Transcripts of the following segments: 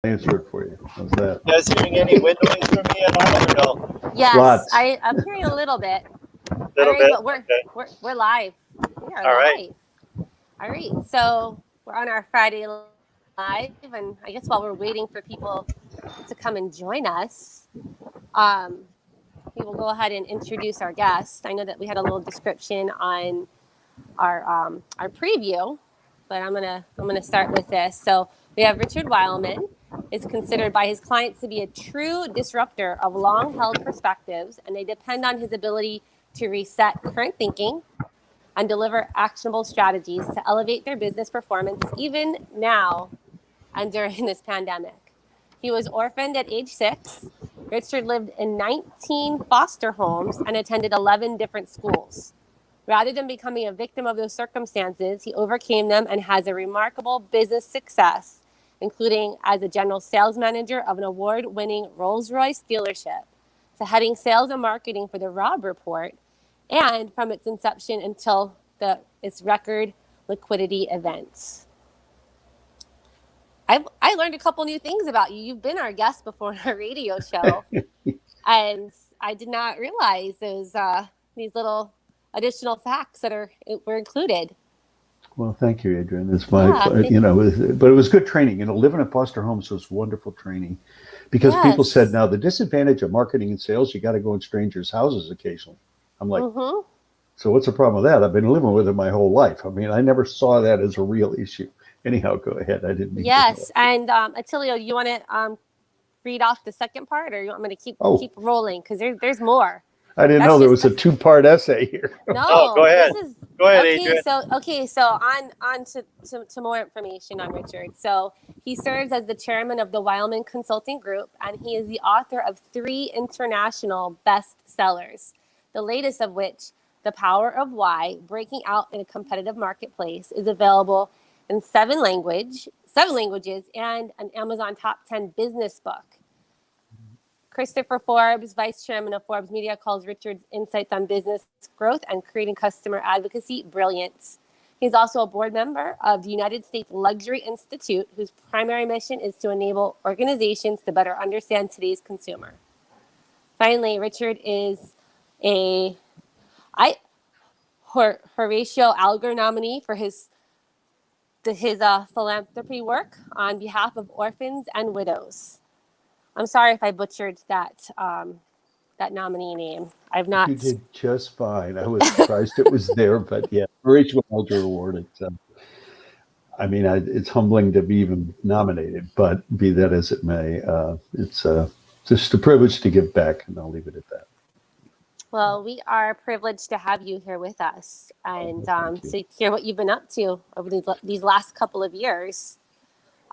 answer it for you. How's that? You guys hearing any wind noise from me at all, or no? Yes, Lots. I'm hearing a little bit. Little All right, bit? but we're live. We are All right. live. All right, so we're on our Friday live, and I guess while we're waiting for people to come and join us, we will go ahead and introduce our guest. I know that we had a little description on our preview, but I'm gonna start with this. So we have Richard Weylman, is considered by his clients to be a true disruptor of long-held perspectives, and they depend on his ability to reset current thinking and deliver actionable strategies to elevate their business performance even now and during this pandemic. He was orphaned at age 6. Richard lived in 19 foster homes and attended 11 different schools. Rather than becoming a victim of those circumstances, he overcame them and has a remarkable business success, including as a general sales manager of an award-winning Rolls Royce dealership, to heading sales and marketing for the Robb Report, and from its inception until its record liquidity events. I learned a couple new things about you. You've been our guest before on our radio show, and I did not realize these little additional facts that were included. Well, thank you, Adrian. It's my, but it was good training. Living in foster homes was wonderful training, because people said, now the disadvantage of marketing and sales, you got to go in strangers' houses occasionally. I'm like, so what's the problem with that? I've been living with it my whole life. I mean, I never saw that as a real issue. Anyhow, go ahead. I didn't mean Yes, and Attilio, you want to read off the second part, or you want me to keep rolling? Because there's more. I didn't know there was a 2-part essay here. No, go ahead. Go ahead, okay, Adrian. So on to more information on Richard. So he serves as the chairman of the Weylman Consulting Group, and he is the author of 3 international bestsellers, the latest of which, The Power of Why, Breaking Out in a Competitive Marketplace, is available in 7 languages and an Amazon Top 10 business book. Christopher Forbes, vice chairman of Forbes Media, calls Richard's insights on business growth and creating customer advocacy brilliant. He's also a board member of the United States Luxury Institute, whose primary mission is to enable organizations to better understand today's consumer. Finally, Richard is a Horatio Alger nominee for his philanthropy work on behalf of orphans and widows. I'm sorry if I butchered that nominee name. I've not. You did just fine. I was surprised it was there, but yeah, Rachel Alger Award. It's humbling to be even nominated, but be that as it may, it's just a privilege to give back, and I'll leave it at that. Well, we are privileged to have you here with us, and to hear what you've been up to over these last couple of years.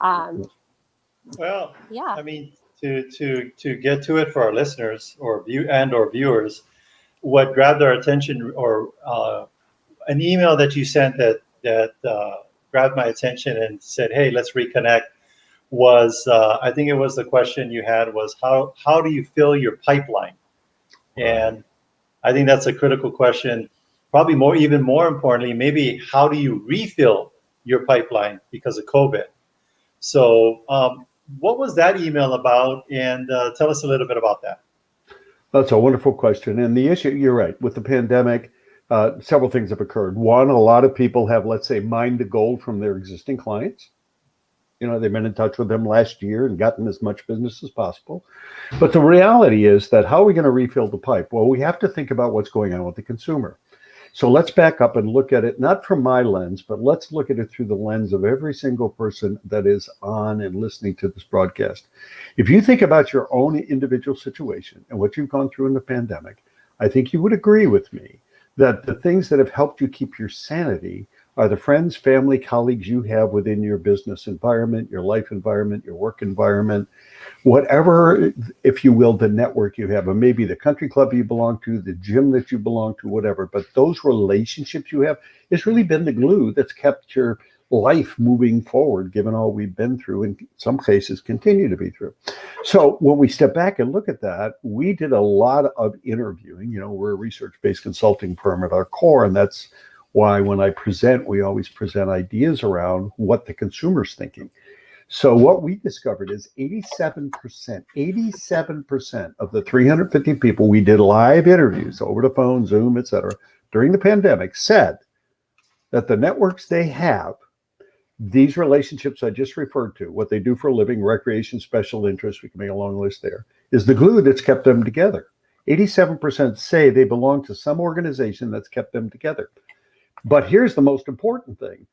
Well, yeah. I mean, to get to it for our listeners or viewers, what grabbed our attention, or an email that you sent that grabbed my attention and said, "Hey, let's reconnect," was I think it was the question you had was how do you fill your pipeline? And I think that's a critical question. Probably even more importantly, maybe how do you refill your pipeline because of COVID? So what was that email about? And tell us a little bit about that. That's a wonderful question. And the issue, you're right, with the pandemic, several things have occurred. One, a lot of people have, let's say, mined the gold from their existing clients. They've been in touch with them last year and gotten as much business as possible. But the reality is that how are we going to refill the pipe? Well, we have to think about what's going on with the consumer. So let's back up and look at it, not from my lens, but let's look at it through the lens of every single person that is on and listening to this broadcast. If you think about your own individual situation and what you've gone through in the pandemic, I think you would agree with me that the things that have helped you keep your sanity are the friends, family, colleagues you have within your business environment, your life environment, your work environment, whatever, if you will, the network you have, or maybe the country club you belong to, the gym that you belong to, whatever. But those relationships you have, it's really been the glue that's kept your life moving forward, given all we've been through, and in some cases continue to be through. So when we step back and look at that, we did a lot of interviewing. We're a research-based consulting firm at our core, and that's why when I present, we always present ideas around what the consumer's thinking. So what we discovered is 87% of the 350 people we did live interviews over the phone, Zoom, etc., during the pandemic said that the networks they have, these relationships I just referred to, what they do for a living, recreation, special interests, we can make a long list there, is the glue that's kept them together. 87% say they belong to some organization that's kept them together. But here's the most important thing.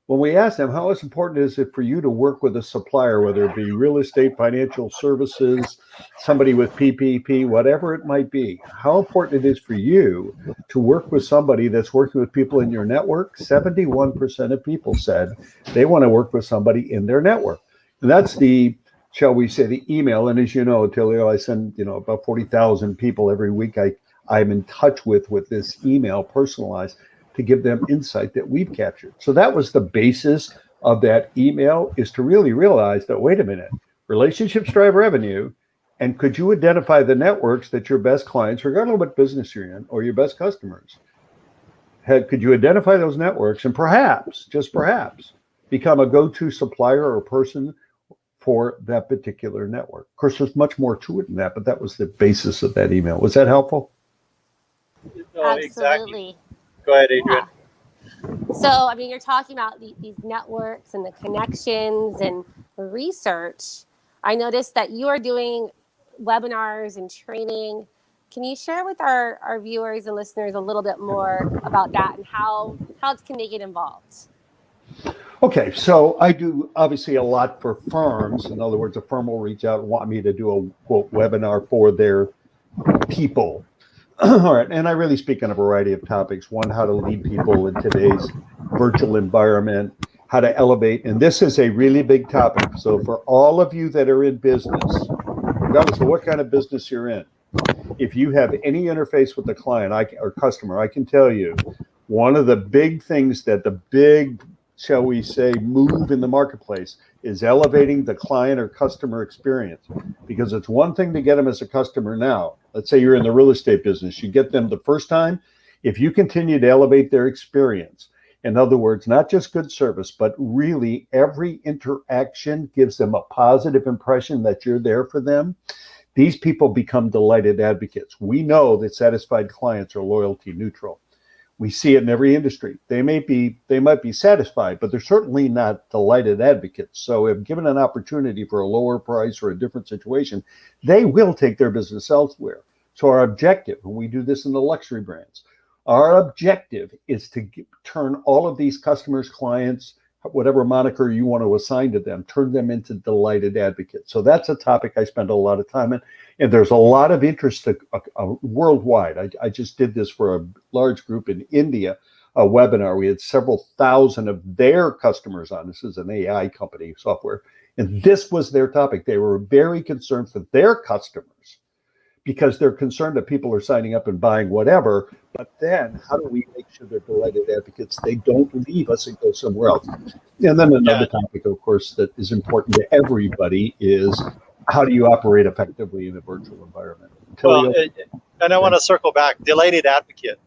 When we ask them, how important is it for you to work with a supplier, whether it be real estate, financial services, somebody with PPP, whatever it might be, how important it is for you to work with somebody that's working with people in your network? 71% of people said they want to work with somebody in their network. And that's the, shall we say, the email. And as you know, Tilio, I send, about 40,000 people every week I'm in touch with this email personalized to give them insight that we've captured. So that was the basis of that email, is to really realize that, wait a minute, relationships drive revenue. And could you identify the networks that your best clients, regardless of what business you're in, or your best customers, could you identify those networks and perhaps, just perhaps, become a go-to supplier or person for that particular network? Of course, there's much more to it than that, but that was the basis of that email. Was that helpful? No, Absolutely. exactly. Go ahead, Adrian. Yeah. So, you're talking about these networks and the connections and the research. I noticed that you are doing webinars and training. Can you share with our viewers and listeners a little bit more about that and how can they get involved? Okay, so I do obviously a lot for firms. In other words, a firm will reach out and want me to do a quote webinar for their people. All right, and I really speak on a variety of topics. One, how to lead people in today's virtual environment, how to elevate, and this is a really big topic. So for all of you that are in business, regardless of what kind of business you're in, if you have any interface with the client or customer, I can tell you, one of the big things that the big, shall we say, move in the marketplace is elevating the client or customer experience. Because it's one thing to get them as a customer now. Let's say you're in the real estate business. You get them the first time. If you continue to elevate their experience, in other words, not just good service, but really every interaction gives them a positive impression that you're there for them, these people become delighted advocates. We know that satisfied clients are loyalty neutral. We see it in every industry. They might be satisfied, but they're certainly not delighted advocates. So if given an opportunity for a lower price or a different situation, they will take their business elsewhere. So our objective, and we do this in the luxury brands, our objective is to turn all of these customers, clients, whatever moniker you want to assign to them, turn them into delighted advocates. So that's a topic I spend a lot of time in. And there's a lot of interest worldwide. I just did this for a large group in India, a webinar. We had several thousand of their customers on. This is an AI company software. And this was their topic. They were very concerned for their customers because they're concerned that people are signing up and buying whatever. But then how do we make sure they're delighted advocates? They don't leave us and go somewhere else. And then another topic, of course, that is important to everybody is, how do you operate effectively in a virtual environment? Well, and I want to circle back. Delighted advocate.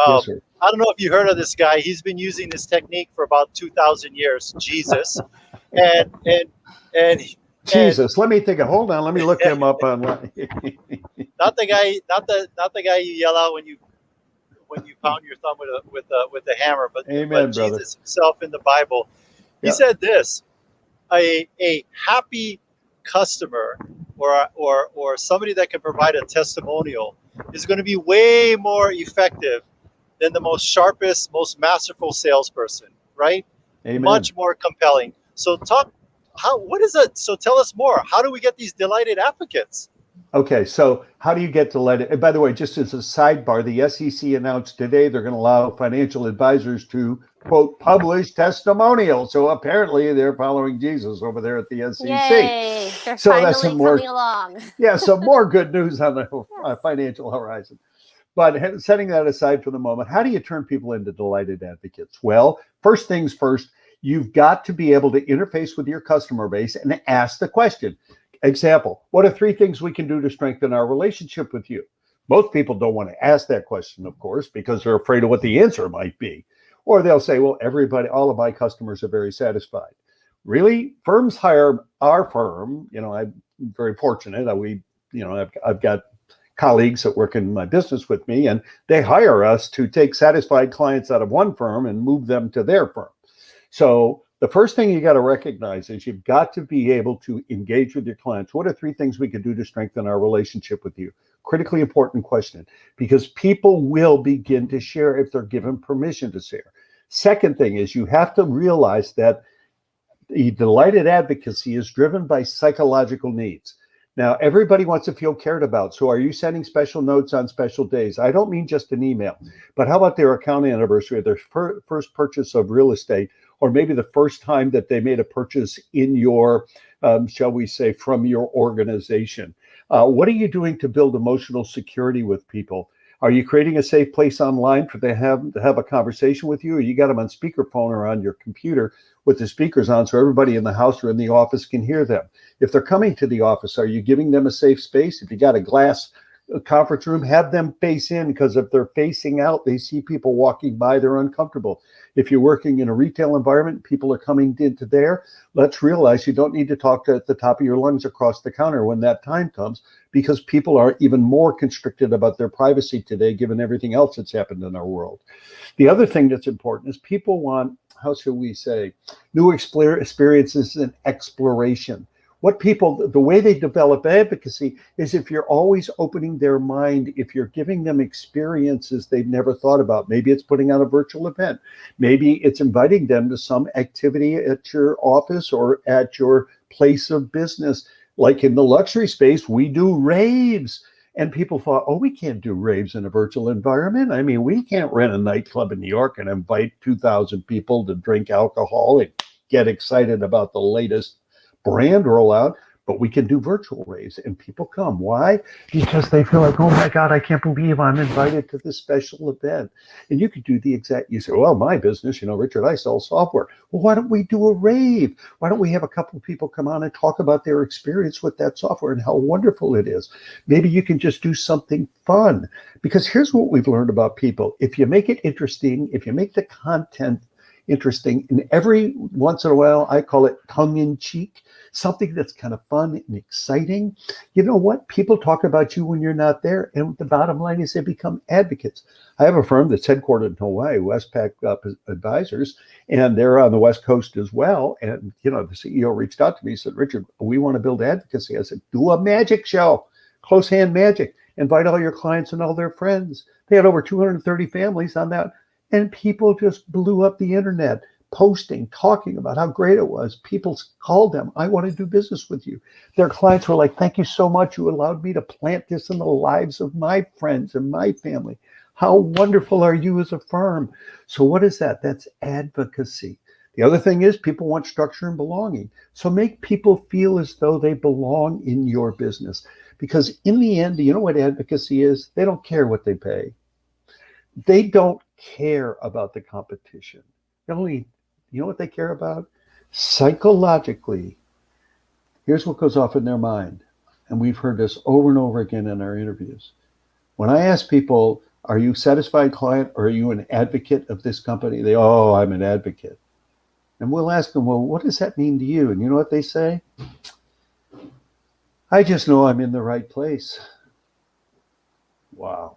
Yes, sir. I don't know if you heard of this guy. He's been using this technique for about 2,000 years. Jesus, and Jesus. Let me think. Hold on. Let me look him up online. not the guy you yell out when you pound your thumb with a hammer, but Amen, but brother. Jesus himself in the Bible. He said this: a happy customer or somebody that can provide a testimonial is going to be way more effective than the most sharpest, most masterful salesperson, right? Amen. Much more compelling. So what is it? So tell us more. How do we get these delighted advocates? Okay, so how do you get delighted? And by the way, just as a sidebar, the SEC announced today they're going to allow financial advisors to, quote, publish testimonials. So apparently they're following Jesus over there at the SEC. Yay! They're So finally that's some more, coming along. Yeah, some more good news on the financial horizon. But setting that aside for the moment, how do you turn people into delighted advocates? Well, first things first, you've got to be able to interface with your customer base and ask the question. Example, what are 3 things we can do to strengthen our relationship with you? Most people don't want to ask that question, of course, because they're afraid of what the answer might be. Or they'll say, well, all of my customers are very satisfied. Really? Firms hire our firm. I'm very fortunate. I've got colleagues that work in my business with me, and they hire us to take satisfied clients out of one firm and move them to their firm. So the first thing you got to recognize is you've got to be able to engage with your clients. What are 3 things we could do to strengthen our relationship with you? Critically important question, because people will begin to share if they're given permission to share. Second thing is you have to realize that the delighted advocacy is driven by psychological needs. Now, everybody wants to feel cared about. So are you sending special notes on special days? I don't mean just an email, but how about their account anniversary, their first purchase of real estate, or maybe the first time that they made a purchase in your, shall we say, from your organization? What are you doing to build emotional security with people? Are you creating a safe place online for them to have a conversation with you? Or you got them on speakerphone or on your computer with the speakers on so everybody in the house or in the office can hear them? If they're coming to the office, are you giving them a safe space? If you got a glass conference room, have them face in, because if they're facing out, they see people walking by, they're uncomfortable. If you're working in a retail environment, people are coming into there. Let's realize you don't need to talk at the top of your lungs across the counter when that time comes, because people are even more constricted about their privacy today, given everything else that's happened in our world. The other thing that's important is people want, how should we say, new experiences and exploration. What people, the way they develop advocacy is if you're always opening their mind, if you're giving them experiences they've never thought about. Maybe it's putting on a virtual event. Maybe it's inviting them to some activity at your office or at your place of business. Like in the luxury space, we do raves. And people thought, oh, we can't do raves in a virtual environment. I mean, we can't rent a nightclub in New York and invite 2,000 people to drink alcohol and get excited about the latest brand rollout, but we can do virtual raves and people come. Why? Because they feel like, oh my God, I can't believe I'm invited to this special event. And you could do the exact, you say, well, my business, Richard, I sell software. Well, why don't we do a rave? Why don't we have a couple of people come on and talk about their experience with that software and how wonderful it is? Maybe you can just do something fun, because here's what we've learned about people. If you make it interesting, if you make the content interesting, and every once in a while, I call it tongue-in-cheek, something that's kind of fun and exciting. You know what? People talk about you when you're not there, and the bottom line is they become advocates. I have a firm that's headquartered in Hawaii, Westpac Advisors, and they're on the West Coast as well. And the CEO reached out to me and said, Richard, we want to build advocacy. I said, do a magic show, close hand magic. Invite all your clients and all their friends. They had over 230 families on that. And people just blew up the internet, posting, talking about how great it was. People called them, I want to do business with you. Their clients were like, thank you so much. You allowed me to plant this in the lives of my friends and my family. How wonderful are you as a firm? So what is that? That's advocacy. The other thing is people want structure and belonging. So make people feel as though they belong in your business. Because in the end, you know what advocacy is? They don't care what they pay. They don't care about the competition. You know what they care about? Psychologically, here's what goes off in their mind. And we've heard this over and over again in our interviews. When I ask people, are you a satisfied client or are you an advocate of this company? They, oh, I'm an advocate. And we'll ask them, well, what does that mean to you? And you know what they say? I just know I'm in the right place. Wow.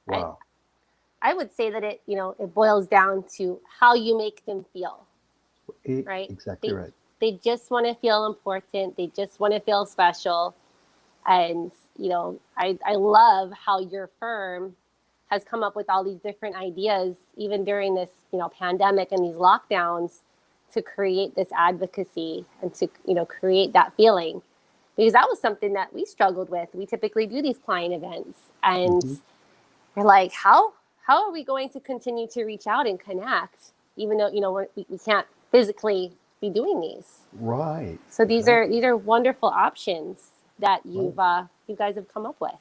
Wow. I would say that it boils down to how you make them feel, right? Exactly right. They just want to feel important. They just want to feel special. And, I love how your firm has come up with all these different ideas, even during this, pandemic and these lockdowns, to create this advocacy and to, create that feeling. Because that was something that we struggled with. We typically do these client events and we're like, how are we going to continue to reach out and connect, even though, we can't physically be doing these? Right. So these are wonderful options that you guys have come up with.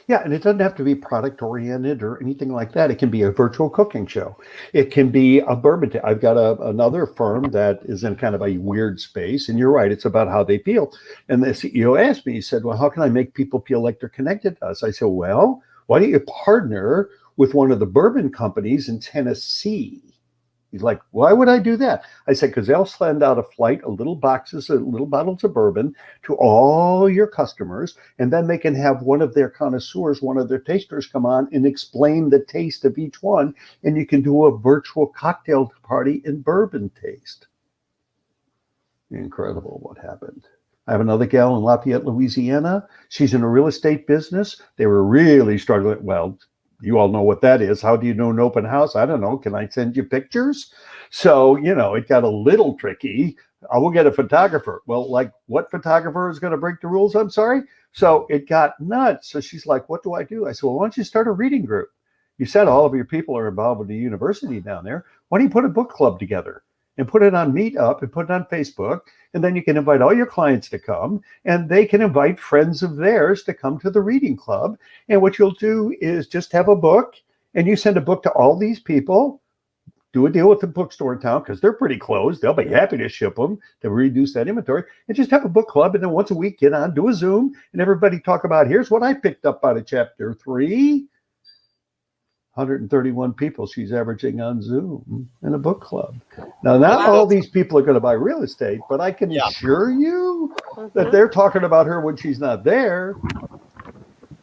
Yeah, and it doesn't have to be product oriented or anything like that. It can be a virtual cooking show. It can be a bourbon. I've got another firm that is in kind of a weird space, and you're right, it's about how they feel. And the CEO asked me, he said, well, how can I make people feel like they're connected to us? I said, well, why don't you partner with one of the bourbon companies in Tennessee? He's like, why would I do that? I said, because they'll send out a flight of little boxes of little bottles of bourbon to all your customers, and then they can have one of their connoisseurs, one of their tasters come on and explain the taste of each one, and you can do a virtual cocktail party in bourbon taste. Incredible what happened. I have another gal in Lafayette, Louisiana. She's in a real estate business. They were really struggling. Well, you all know what that is. How do you know an open house? I don't know. Can I send you pictures? So, it got a little tricky. I will get a photographer. Well, like, what photographer is going to break the rules? I'm sorry. So it got nuts. So she's like, what do I do? I said, well, why don't you start a reading group? You said all of your people are involved with the university down there. Why don't you put a book club together and put it on Meetup and put it on Facebook? And then you can invite all your clients to come, and they can invite friends of theirs to come to the reading club. And what you'll do is just have a book, and you send a book to all these people. Do a deal with the bookstore in town because they're pretty close. They'll be happy to ship them to reduce that inventory, and just have a book club. And then once a week, get on, do a Zoom, and everybody talk about, here's what I picked up out of chapter 3. 131 people she's averaging on Zoom in a book club. Now, not all these people are going to buy real estate, but I can assure you that they're talking about her when she's not there.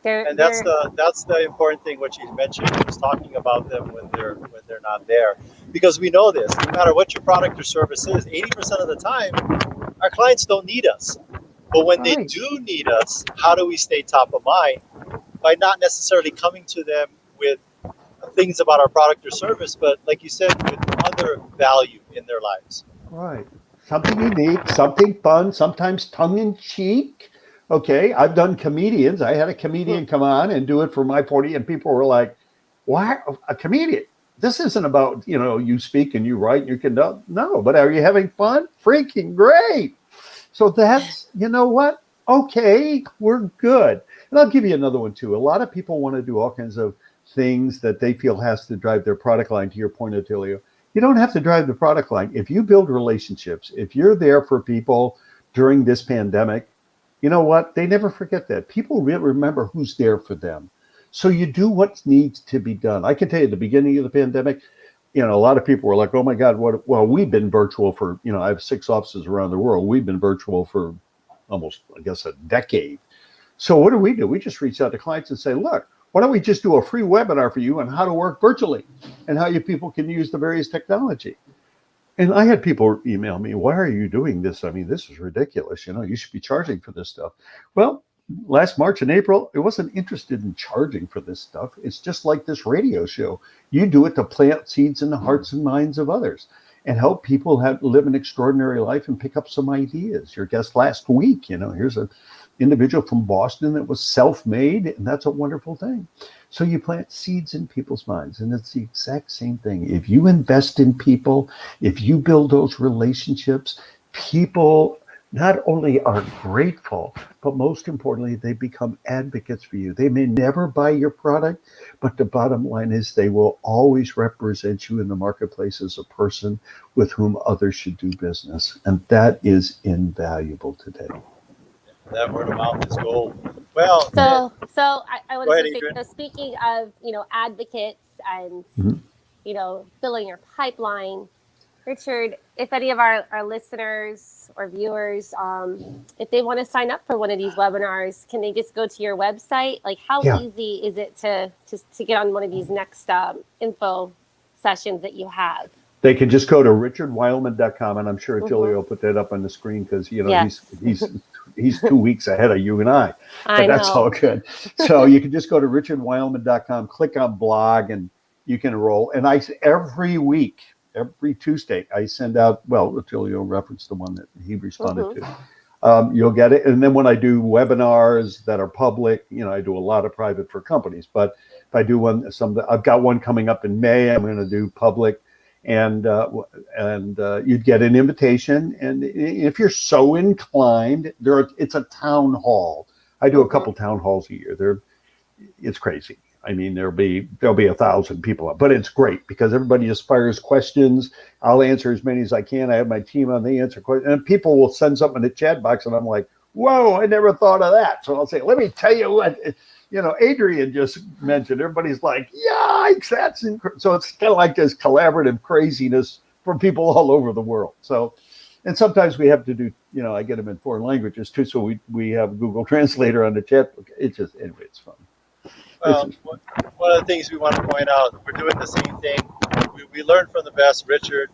And that's the important thing what she's mentioned, is talking about them when they're not there, because we know this. No matter what your product or service is, 80% of the time, our clients don't need us. But when they do need us, how do we stay top of mind? By not necessarily coming to them with things about our product or service, but like you said, with other value in their lives. Right. Something unique, something fun, sometimes tongue-in-cheek. Okay, I've done comedians. I had a comedian come on and do it for my 40, and people were like, why a comedian? This isn't about, you speak and you write and you can no, but are you having fun? Freaking great. So that's, what? Okay, we're good. And I'll give you another one too. A lot of people want to do all kinds of things that they feel has to drive their product line. To your point, Attilio, you don't have to drive the product line. If you build relationships, if you're there for people during this pandemic, you know what? They never forget that. People really remember who's there for them. So you do what needs to be done. I can tell you at the beginning of the pandemic, a lot of people were like, oh my God, well, we've been virtual for, I have 6 offices around the world. We've been virtual for almost, I guess, a decade. So what do? We just reach out to clients and say, look, why don't we just do a free webinar for you on how to work virtually and how you people can use the various technology? And I had people email me, why are you doing this? I mean, this is ridiculous. You should be charging for this stuff. Well, last March and April, I wasn't interested in charging for this stuff. It's just like this radio show. You do it to plant seeds in the hearts and minds of others and help people live an extraordinary life and pick up some ideas. Your guest last week, here's an individual from Boston that was self-made, and that's a wonderful thing. So you plant seeds in people's minds, and it's the exact same thing. If you invest in people, if you build those relationships, people not only are grateful, but most importantly, they become advocates for you. They may never buy your product, but the bottom line is they will always represent you in the marketplace as a person with whom others should do business. And that is invaluable today. That word of mouth is gold. Well, so I want to say, Adrian. Speaking of, advocates and, filling your pipeline, Richard, if any of our listeners or viewers, if they want to sign up for one of these webinars, can they just go to your website? Like, how easy is it to get on one of these next info sessions that you have? They can just go to richardweylman.com, and I'm sure Attilio will put that up on the screen because he's 2 weeks ahead of you and I. But that's all good. So you can just go to richardweylman.com, click on blog, and you can enroll. And every week, every Tuesday, I send out, Attilio referenced the one that he responded to. You'll get it. And then when I do webinars that are public, I do a lot of private for companies. But if I do I've got one coming up in May, I'm going to do public. And you'd get an invitation. And if you're so inclined, it's a town hall. I do a couple town halls a year. It's crazy. I mean, there'll be 1,000 people, but it's great because everybody just fires questions. I'll answer as many as I can. I have my team on, they answer questions, and people will send something in the chat box, and I'm like, whoa, I never thought of that. So I'll say, let me tell you what, Adrian just mentioned. Everybody's like, yikes, that's incredible. So it's kind of like this collaborative craziness from people all over the world. So, and sometimes we have to do, I get them in foreign languages too. So we have Google Translator on the chat. It's just, anyway, it's fun. Well, one of the things we want to point out, we're doing the same thing. We learned from the best, Richard.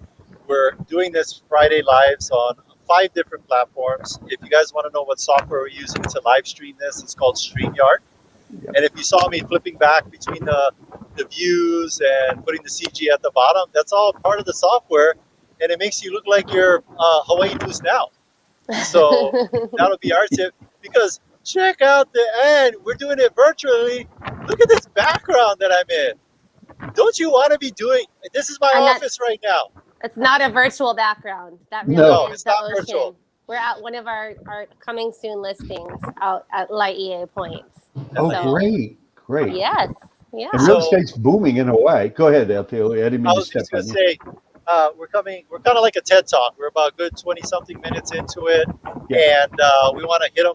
We're doing this Friday lives on 5 different platforms. If you guys want to know what software we're using to live stream this, it's called StreamYard. Yep. And if you saw me flipping back between the views and putting the CG at the bottom, that's all part of the software. And it makes you look like you're Hawaii News Now. So that'll be our tip. Because check out the end. We're doing it virtually. Look at this background that I'm in. Don't you want to be doing, this is my office right now. It's not a virtual background. That really no, is it's the not ocean. virtual. We're at one of our coming soon listings out at Light EA Points. Oh, so, great. Yes. Yeah. And real estate's booming in Hawaii. Go ahead, LTO. I didn't mean to step on you. Say, we're kind of like a TED Talk. We're about a good 20-something minutes into it. Yeah. And we want to hit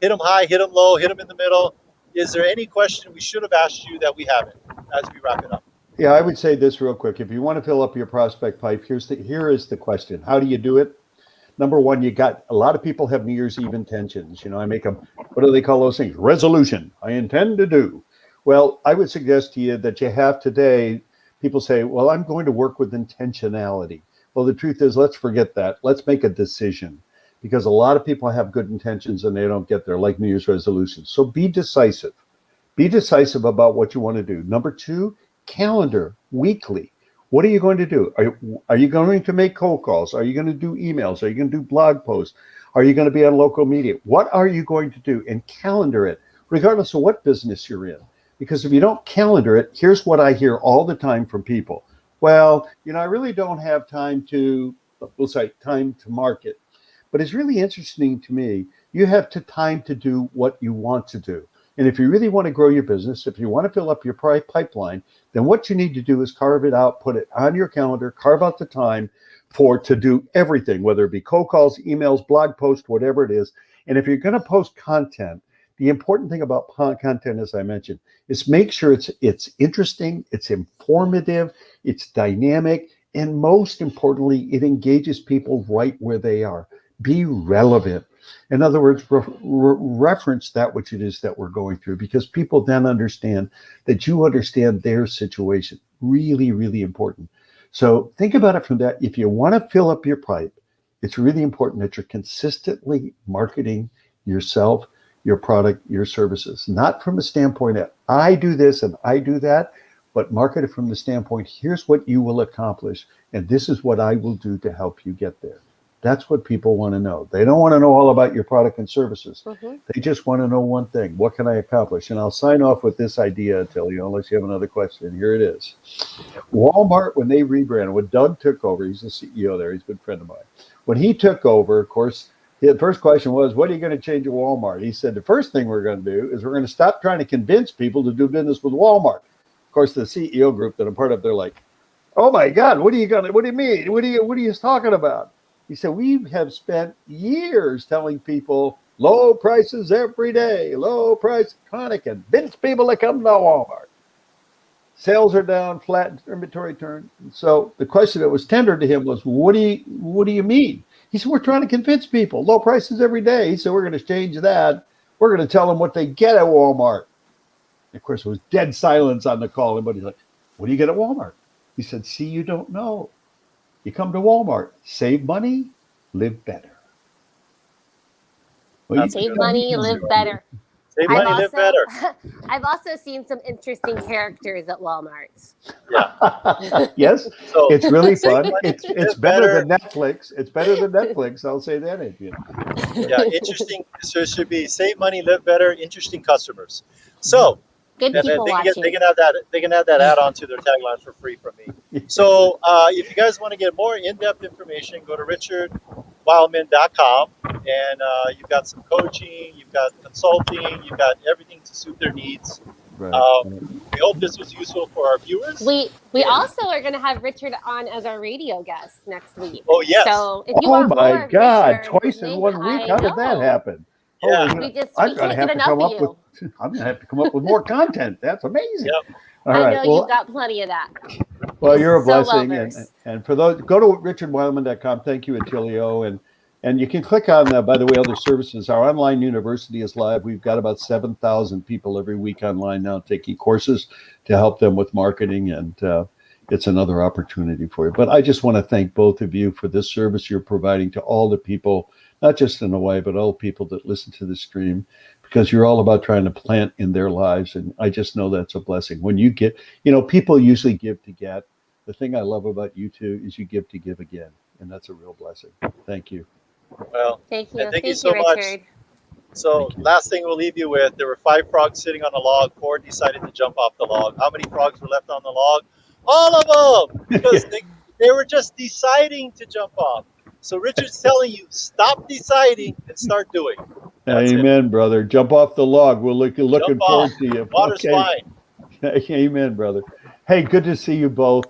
them high, hit them low, hit them in the middle. Is there any question we should have asked you that we haven't as we wrap it up? Yeah, I would say this real quick. If you want to fill up your prospect pipe, here is the question. How do you do it? Number one, you got a lot of people have New Year's Eve intentions. I make them, what do they call those things? Resolution. I intend to do. Well, I would suggest to you that you have today, people say, well, I'm going to work with intentionality. Well, the truth is, let's forget that. Let's make a decision, because a lot of people have good intentions and they don't get there, like New Year's resolutions. So be decisive. Be decisive about what you want to do. Number 2, calendar weekly. What are you going to do? Are you going to make cold calls? Are you going to do emails? Are you going to do blog posts? Are you going to be on local media? What are you going to do? And calendar it, regardless of what business you're in. Because if you don't calendar it, here's what I hear all the time from people. Well, I really don't have time to market. But it's really interesting to me. You have time to do what you want to do. And if you really want to grow your business, if you want to fill up your pipeline, then what you need to do is carve it out, put it on your calendar, carve out the time to do everything, whether it be cold calls, emails, blog posts, whatever it is. And if you're going to post content, the important thing about content, as I mentioned, is make sure it's interesting, it's informative, it's dynamic, and most importantly, it engages people right where they are. Be relevant. In other words, reference that which it is that we're going through, because people then understand that you understand their situation. Really, really important. So think about it from that. If you want to fill up your pipe, it's really important that you're consistently marketing yourself, your product, your services, not from a standpoint of I do this and I do that, but market it from the standpoint, here's what you will accomplish, and this is what I will do to help you get there. That's what people want to know. They don't want to know all about your product and services. Mm-hmm. They just want to know one thing. What can I accomplish? And I'll sign off with this idea, Attilio, unless you have another question. Here it is. Walmart, when they rebranded, when Doug took over, he's the CEO there. He's a good friend of mine. When he took over, of course, the first question was, what are you going to change at Walmart? He said, the first thing we're going to do is we're going to stop trying to convince people to do business with Walmart. Of course, the CEO group that I'm part of, they're like, oh my God, what do you mean? What are you talking about? He said, we have spent years telling people low prices every day, low price, trying to convince people to come to Walmart. Sales are down, flat inventory turn. So the question that was tendered to him was, what do you mean? He said, we're trying to convince people low prices every day. He said, we're going to change that. We're going to tell them what they get at Walmart. And of course, it was dead silence on the call. Everybody's like, what do you get at Walmart? He said, see, you don't know. You come to Walmart, save money, live better. Well, save money, live better. Save money, live better. I've also seen some interesting characters at Walmart. Yeah. Yes, so, it's really fun. It's better than Netflix. It's better than Netflix. I'll say that. Yeah, interesting. So it should be save money, live better, interesting customers. So good people watching. They can add that add-on to their tagline for free from me. So if you guys want to get more in-depth information, go to richardweylman.com, and you've got some coaching, you've got consulting, you've got everything to suit their needs. Right. We hope this was useful for our viewers. We also are going to have Richard on as our radio guest next week. Oh yes. So if you want my more God, Richard, twice in 1 week. How did that happen? Yeah. Holy, We I'm can't gonna have get to enough come of up with. you. I'm gonna have to come up with more content. That's amazing. Yep. All I right. know Well, you've got plenty of that. well, you're a So well blessing, versed. and for those, go to richardweylman.com. Thank you, Attilio, and you can click on, by the way, other services. Our online university is live. We've got about 7,000 people every week online now taking courses to help them with marketing, and it's another opportunity for you. But I just want to thank both of you for this service you're providing to all the people, not just in Hawaii, but all people that listen to the stream, because you're all about trying to plant in their lives. And I just know that's a blessing. When you get, people usually give to get. The thing I love about you two is you give to give again. And that's a real blessing. Thank you. Well, Thank you. and thank you Thank so you, much. Richard. So Thank you. last thing we'll leave you with, there were 5 frogs sitting on a log. 4 decided to jump off the log. How many frogs were left on the log? All of them, because they were just deciding to jump off. So Richard's telling you, stop deciding and start doing. That's it. Amen, brother. Jump off the log. We're looking Jump off. forward to you. Water's Okay. fine. Amen, brother. Hey, good to see you both.